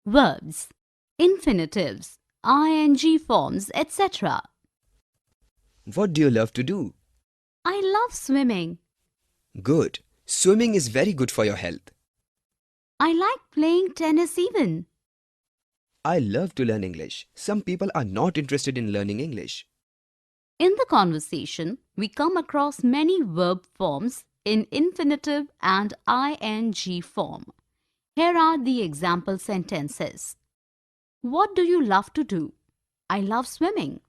Verbs, infinitives, ing forms, etc. What do you love to do? I love swimming. Good. Swimming is very good for your health. I like playing tennis even. I love to learn English. Some people are not interested in learning English. In the conversation, we come across many verb forms in infinitive and ing form. Here are the example sentences. What do you love to do? I love swimming.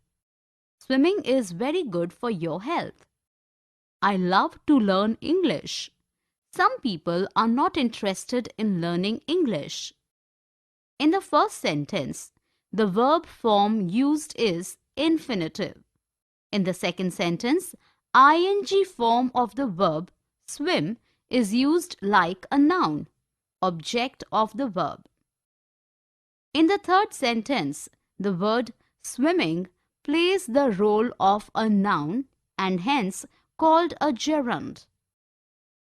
Swimming is very good for your health. I love to learn English. Some people are not interested in learning English. In the first sentence, the verb form used is infinitive. In the second sentence, ing form of the verb swim is used like a noun, object of the verb. In the third sentence, the word swimming plays the role of a noun and hence called a gerund.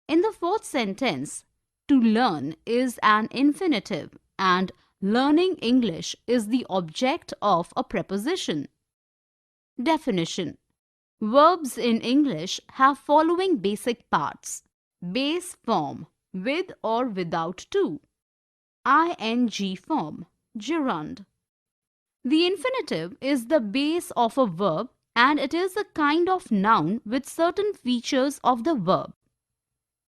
In the fourth sentence, to learn is an infinitive and learning English is the object of a preposition. Definition. Verbs in English have following basic parts. Base form, with or without to. ing form, gerund. The infinitive is the base of a verb and it is a kind of noun with certain features of the verb.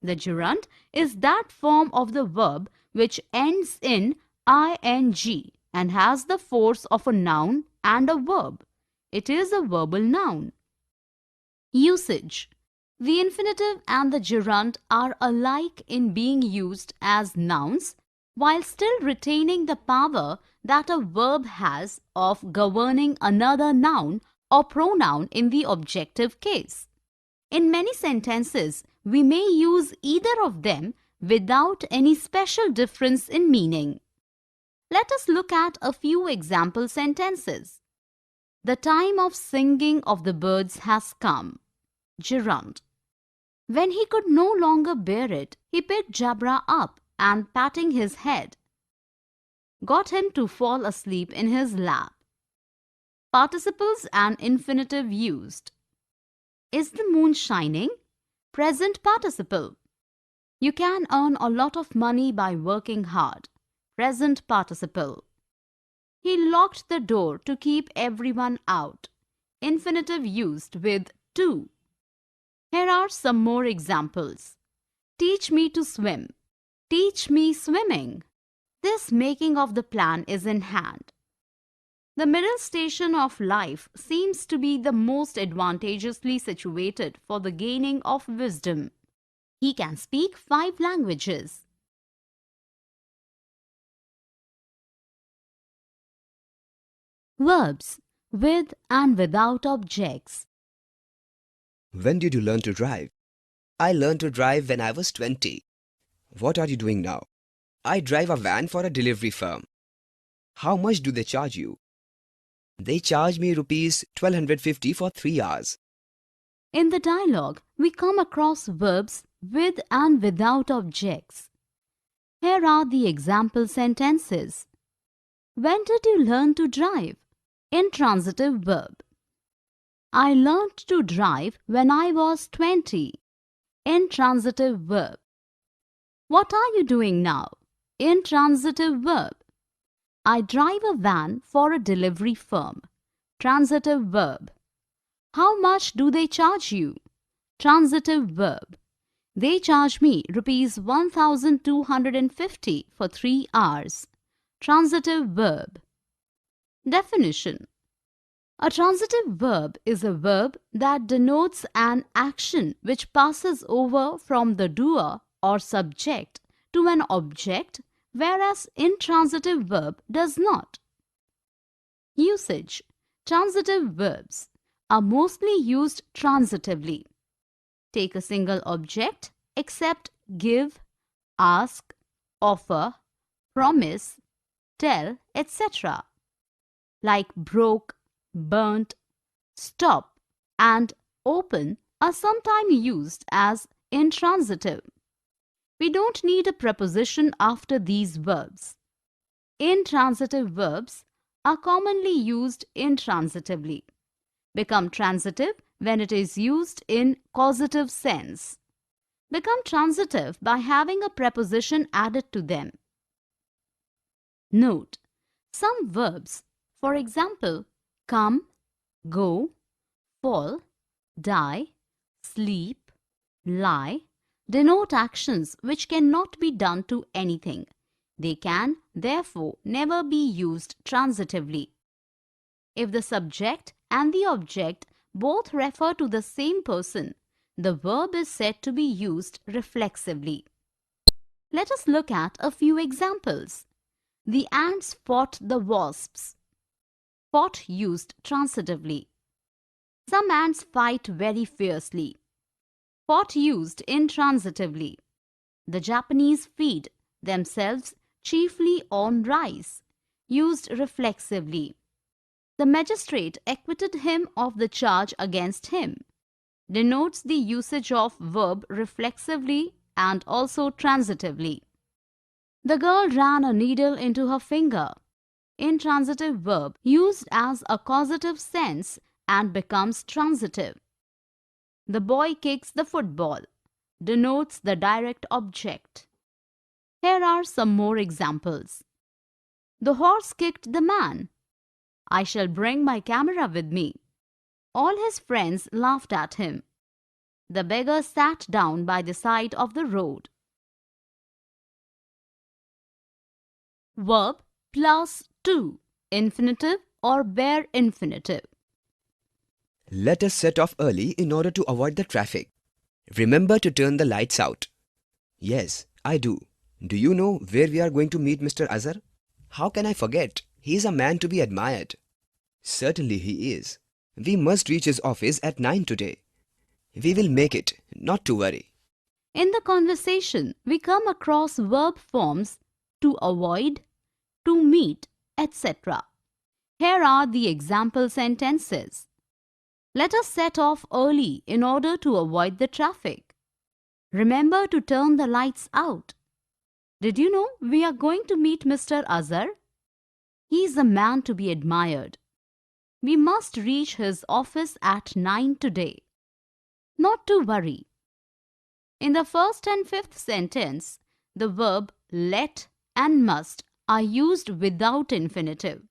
The gerund is that form of the verb which ends in ing and has the force of a noun and a verb. It is a verbal noun. Usage. The infinitive and the gerund are alike in being used as nouns while still retaining the power that a verb has of governing another noun or pronoun in the objective case. In many sentences, we may use either of them without any special difference in meaning. Let us look at a few example sentences. The time of singing of the birds has come. Gerund. When he could no longer bear it, he picked Jabra up and patting his head, got him to fall asleep in his lap. Participles and infinitive used. Is the moon shining? Present participle. You can earn a lot of money by working hard. Present participle. He locked the door to keep everyone out. Infinitive used with to. Here are some more examples. Teach me to swim. Teach me swimming. This making of the plan is in hand. The middle station of life seems to be the most advantageously situated for the gaining of wisdom. He can speak 5 languages. Verbs with and without objects. When did you learn to drive? I learned to drive when I was 20. What are you doing now? I drive a van for a delivery firm. How much do they charge you? They charge me rupees 1250 for 3 hours. In the dialogue, we come across verbs with and without objects. Here are the example sentences. When did you learn to drive? Intransitive verb. I learned to drive when I was 20. Intransitive verb. What are you doing now? Intransitive verb. I drive a van for a delivery firm. Transitive verb. How much do they charge you? Transitive verb. They charge me rupees 1250 for 3 hours. Transitive verb. Definition. A transitive verb is a verb that denotes an action which passes over from the doer or subject to an object, whereas intransitive verb does not. Usage. Transitive verbs are mostly used transitively. Take a single object except give, ask, offer, promise, tell, etc. Like broke, burnt, stop, and open are sometimes used as intransitive. We don't need a preposition after these verbs. Intransitive verbs are commonly used intransitively. Become transitive when it is used in causative sense. Become transitive by having a preposition added to them. Note, some verbs, for example, come, go, fall, die, sleep, lie, denote actions which cannot be done to anything. They can, therefore, never be used transitively. If the subject and the object both refer to the same person, the verb is said to be used reflexively. Let us look at a few examples. The ants fought the wasps. Fought used transitively. Some ants fight very fiercely. Fought used intransitively. The Japanese feed themselves chiefly on rice. Used reflexively. The magistrate acquitted him of the charge against him. Denotes the usage of verb reflexively and also transitively. The girl ran a needle into her finger. Intransitive verb used as a causative sense and becomes transitive. The boy kicks the football. Denotes the direct object. Here are some more examples. The horse kicked the man. I shall bring my camera with me. All his friends laughed at him. The beggar sat down by the side of the road. Verb plus to, infinitive or bare infinitive. Let us set off early in order to avoid the traffic. Remember to turn the lights out. Yes, I do. Do you know where we are going to meet Mr. Azhar? How can I forget? He is a man to be admired. Certainly he is. We must reach his office at 9 today. We will make it, not to worry. In the conversation, we come across verb forms to avoid, to meet, etc. Here are the example sentences. Let us set off early in order to avoid the traffic. Remember to turn the lights out. Did you know we are going to meet Mr. Azhar? He is a man to be admired. We must reach his office at 9 today. Not to worry. In the first and fifth sentence, the verb let and must are used without infinitive.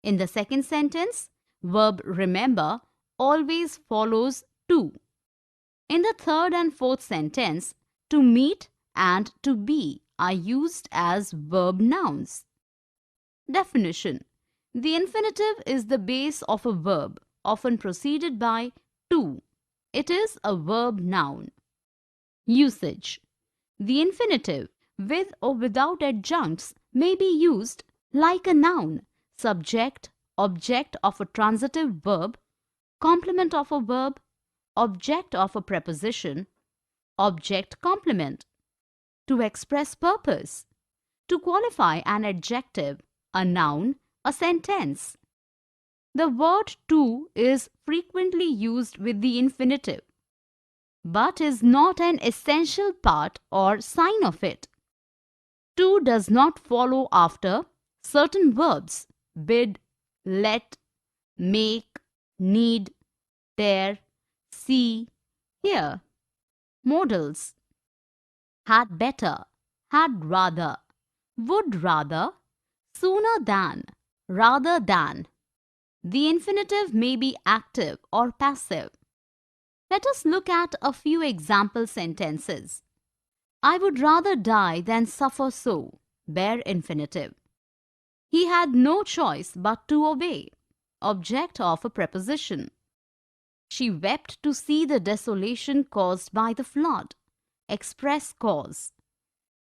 In the second sentence, verb remember always follows to. In the third and fourth sentence, to meet and to be are used as verb nouns. Definition. The infinitive is the base of a verb, often preceded by to. It is a verb noun. Usage. The infinitive, with or without adjuncts, may be used like a noun, subject, object of a transitive verb, complement of a verb, object of a preposition, object complement, to express purpose, to qualify an adjective, a noun, a sentence. The word to is frequently used with the infinitive, but is not an essential part or sign of it. To does not follow after certain verbs: bid, let, make, need, dare, see, hear. Modals: had better, had rather, would rather, sooner than, rather than. The infinitive may be active or passive. Let us look at a few example sentences. I would rather die than suffer so. Bare infinitive. He had no choice but to obey. Object of a preposition. She wept to see the desolation caused by the flood. Express cause.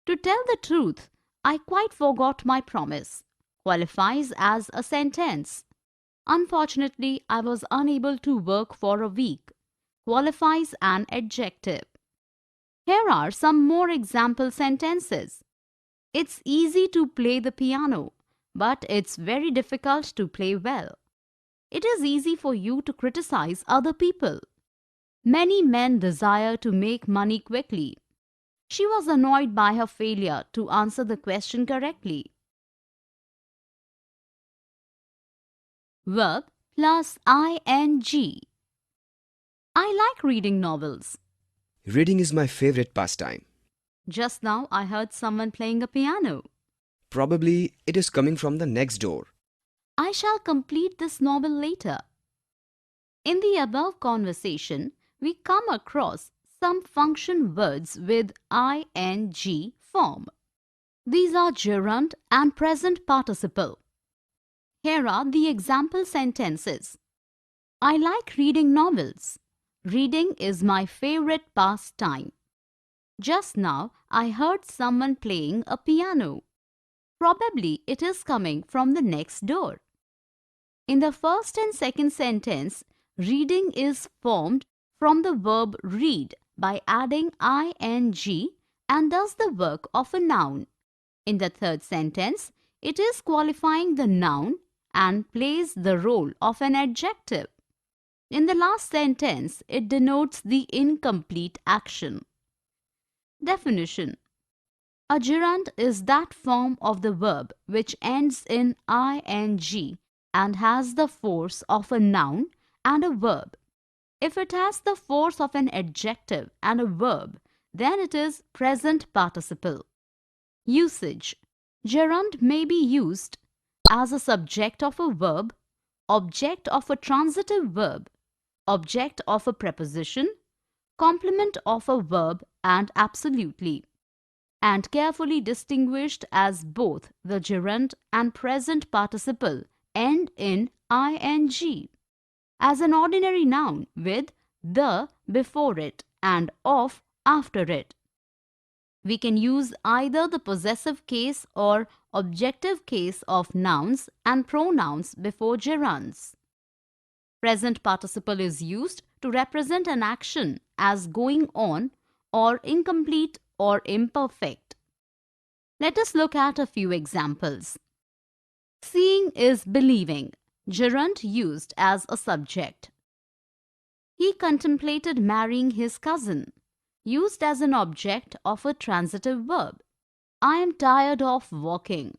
To tell the truth, I quite forgot my promise. Qualifies as a sentence. Unfortunately, I was unable to work for a week. Qualifies an adjective. Here are some more example sentences. It's easy to play the piano, but it's very difficult to play well. It is easy for you to criticize other people. Many men desire to make money quickly. She was annoyed by her failure to answer the question correctly. Verb plus ing. I like reading novels. Reading is my favorite pastime. Just now I heard someone playing a piano. Probably it is coming from the next door. I shall complete this novel later. In the above conversation, we come across some function words with ing form. These are gerund and present participle. Here are the example sentences. I like reading novels. Reading is my favorite pastime. Just now I heard someone playing a piano. Probably it is coming from the next door. In the first and second sentence, reading is formed from the verb read by adding ing and does the work of a noun. In the third sentence, it is qualifying the noun and plays the role of an adjective. In the last sentence, it denotes the incomplete action. Definition: a gerund is that form of the verb which ends in ing and has the force of a noun and a verb. If it has the force of an adjective and a verb, then it is present participle. Usage: gerund may be used as a subject of a verb, object of a transitive verb, object of a preposition, complement of a verb, and absolutely, and carefully distinguished as both the gerund and present participle end in ing, as an ordinary noun with the before it and of after it. We can use either the possessive case or objective case of nouns and pronouns before gerunds. Present participle is used to represent an action as going on or incomplete or imperfect. Let us look at a few examples. Seeing is believing, gerund used as a subject. He contemplated marrying his cousin, used as an object of a transitive verb. I am tired of walking,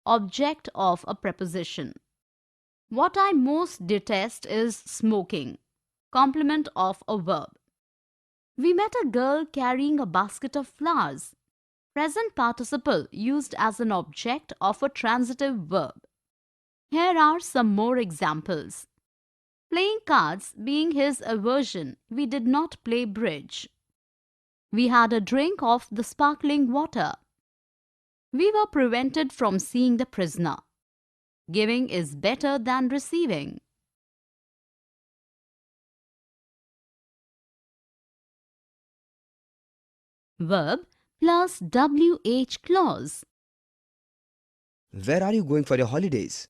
object of a preposition. What I most detest is smoking, complement of a verb. We met a girl carrying a basket of flowers, present participle used as an object of a transitive verb. Here are some more examples. Playing cards being his aversion, we did not play bridge. We had a drink of the sparkling water. We were prevented from seeing the prisoner. Giving is better than receiving. Verb plus WH clause. Where are you going for your holidays?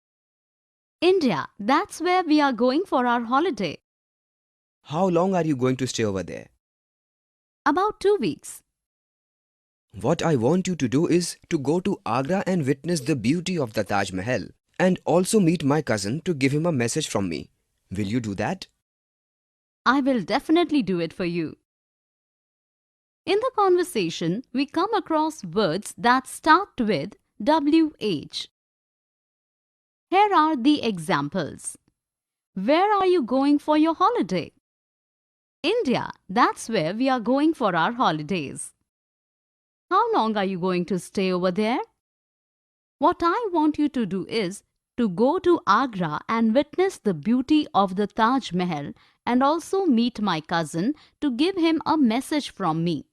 India, that's where we are going for our holiday. How long are you going to stay over there? About 2 weeks. What I want you to do is to go to Agra and witness the beauty of the Taj Mahal and also meet my cousin to give him a message from me. Will you do that? I will definitely do it for you. In the conversation, we come across words that start with WH. Here are the examples. Where are you going for your holiday? India, that's where we are going for our holidays. How long are you going to stay over there? What I want you to do is to go to Agra and witness the beauty of the Taj Mahal and also meet my cousin to give him a message from me.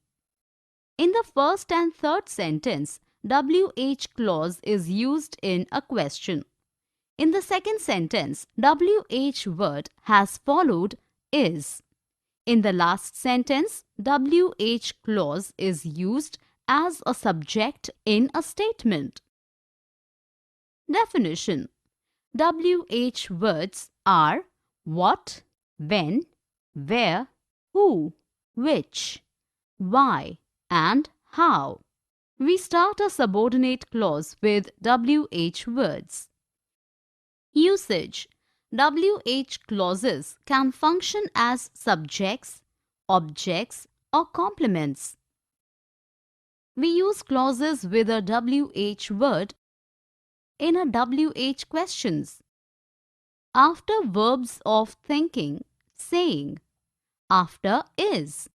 In the first and third sentence, WH clause is used in a question. In the second sentence, WH word has followed is. In the last sentence, WH clause is used as a subject in a statement. Definition: WH words are what, when, where, who, which, why, and how. We start a subordinate clause with WH words. Usage: WH clauses can function as subjects, objects, or complements. We use clauses with a WH word in a WH questions. After verbs of thinking, saying. After is.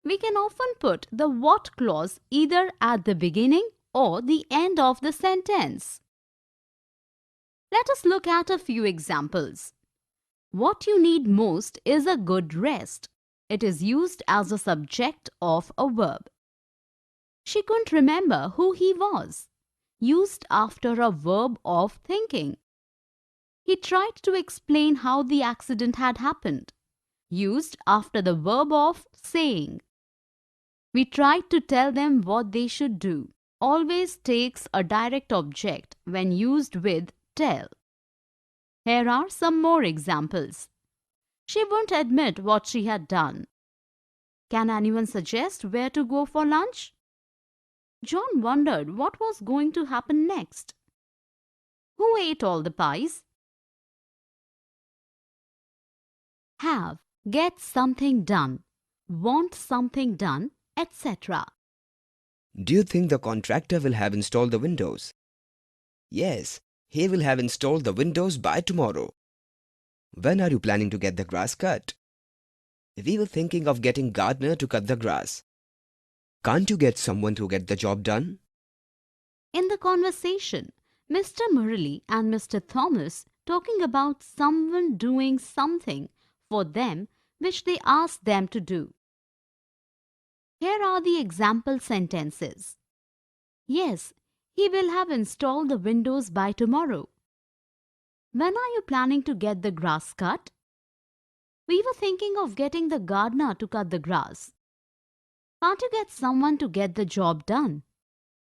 We can often put the what clause either at the beginning or the end of the sentence. Let us look at a few examples. What you need most is a good rest. It is used as a subject of a verb. She couldn't remember who he was. Used after a verb of thinking. He tried to explain how the accident had happened. Used after the verb of saying. We tried to tell them what they should do. Always takes a direct object when used with tell. Here are some more examples. She won't admit what she had done. Can anyone suggest where to go for lunch? John wondered what was going to happen next. Who ate all the pies? Have, get something done, want something done, etc. Do you think the contractor will have installed the windows? Yes, he will have installed the windows by tomorrow. When are you planning to get the grass cut? We were thinking of getting gardener to cut the grass. Can't you get someone to get the job done? In the conversation, Mr. Murali and Mr. Thomas talking about someone doing something for them which they asked them to do. Here are the example sentences. Yes, he will have installed the windows by tomorrow. When are you planning to get the grass cut? We were thinking of getting the gardener to cut the grass. Can't you get someone to get the job done?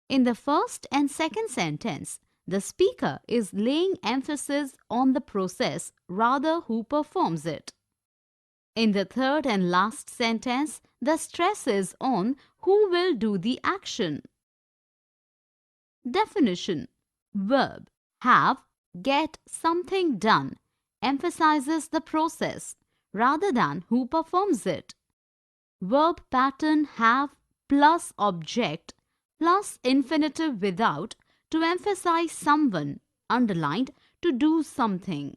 In the first and second sentence, the speaker is laying emphasis on the process rather who performs it. In the third and last sentence, the stress is on who will do the action. Definition. Verb have, get something done emphasizes the process rather than who performs it. Verb pattern have plus object plus infinitive without to emphasize someone, underlined to do something.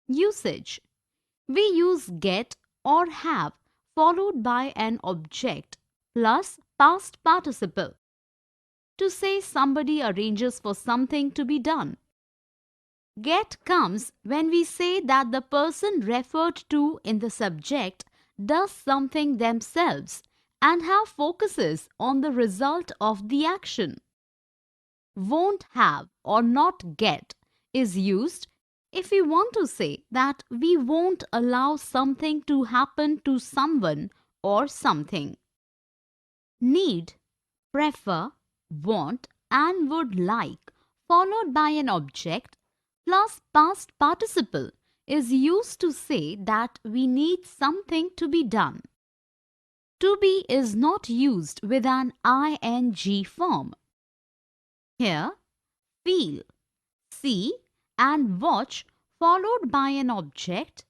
Usage. We use get or have followed by an object plus past participle to say somebody arranges for something to be done. Get comes when we say that the person referred to in the subject does something themselves and have focuses on the result of the action. Won't have or not get is used if we want to say that we won't allow something to happen to someone or something. Need, prefer, want and would like followed by an object plus past participle is used to say that we need something to be done. To be is not used with an ing form. Here, feel, see and watch followed by an object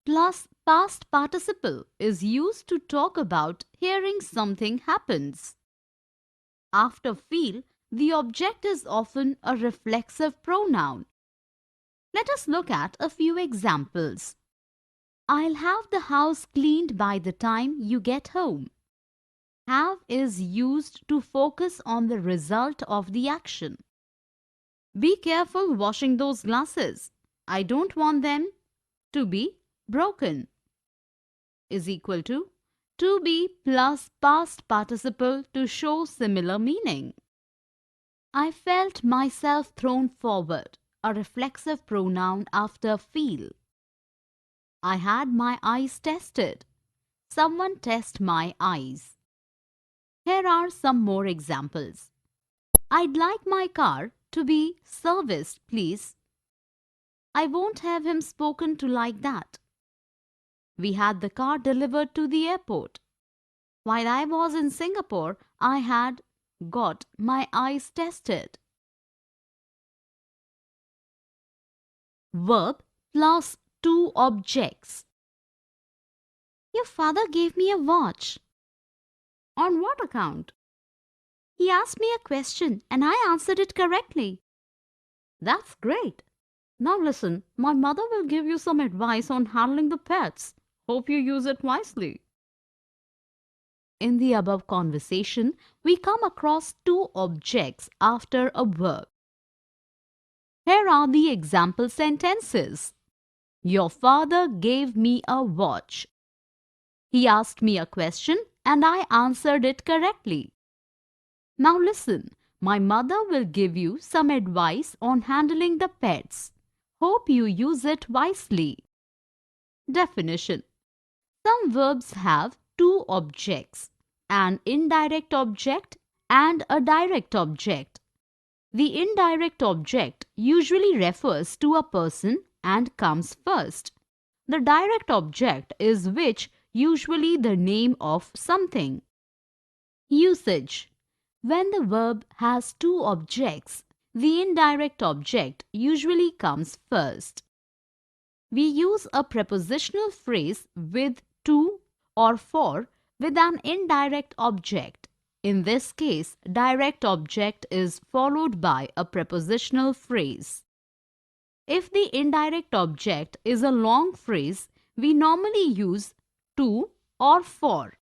plus past participle is used to talk about hearing something happens. After feel, the object is often a reflexive pronoun. Let us look at a few examples. I'll have the house cleaned by the time you get home. Have is used to focus on the result of the action. Be careful washing those glasses. I don't want them to be broken. Is equal to be plus past participle to show similar meaning. I felt myself thrown forward, a reflexive pronoun after feel. I had my eyes tested. Someone test my eyes. Here are some more examples. I'd like my car to be serviced, please. I won't have him spoken to like that. We had the car delivered to the airport. While I was in Singapore, I had got my eyes tested. Verb plus two objects. Your father gave me a watch. On what account? He asked me a question and I answered it correctly. That's great. Now listen, my mother will give you some advice on handling the pets. Hope you use it wisely. In the above conversation, we come across two objects after a verb. Here are the example sentences. Your father gave me a watch. He asked me a question and I answered it correctly. Now listen, my mother will give you some advice on handling the pets. Hope you use it wisely. Definition. Some verbs have two objects, an indirect object and a direct object. The indirect object usually refers to a person and comes first. The direct object is which usually the name of something. Usage. When the verb has two objects, the indirect object usually comes first. We use a prepositional phrase with to or for with an indirect object. In this case, direct object is followed by a prepositional phrase. If the indirect object is a long phrase, we normally use to or for.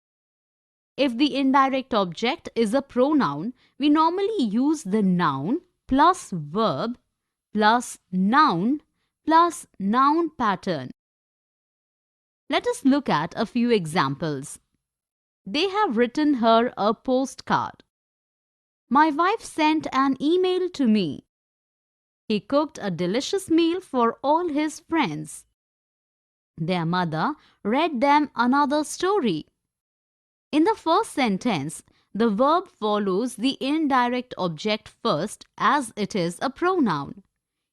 If the indirect object is a pronoun, we normally use the noun plus verb plus noun pattern. Let us look at a few examples. They have written her a postcard. My wife sent an email to me. He cooked a delicious meal for all his friends. Their mother read them another story. In the first sentence, the verb follows the indirect object first as it is a pronoun.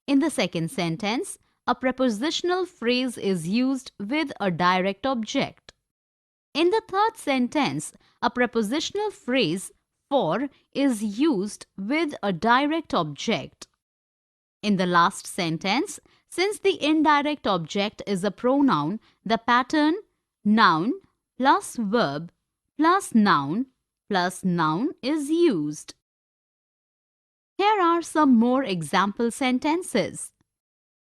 In the second sentence, a prepositional phrase is used with a direct object. In the third sentence, a prepositional phrase for is used with a direct object. In the last sentence, since the indirect object is a pronoun, the pattern noun plus verb plus noun is used. Here are some more example sentences.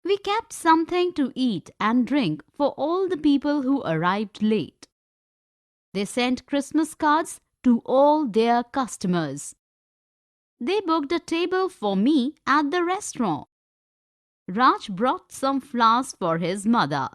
We kept something to eat and drink for all the people who arrived late. They sent Christmas cards to all their customers. They booked a table for me at the restaurant. Raj brought some flowers for his mother.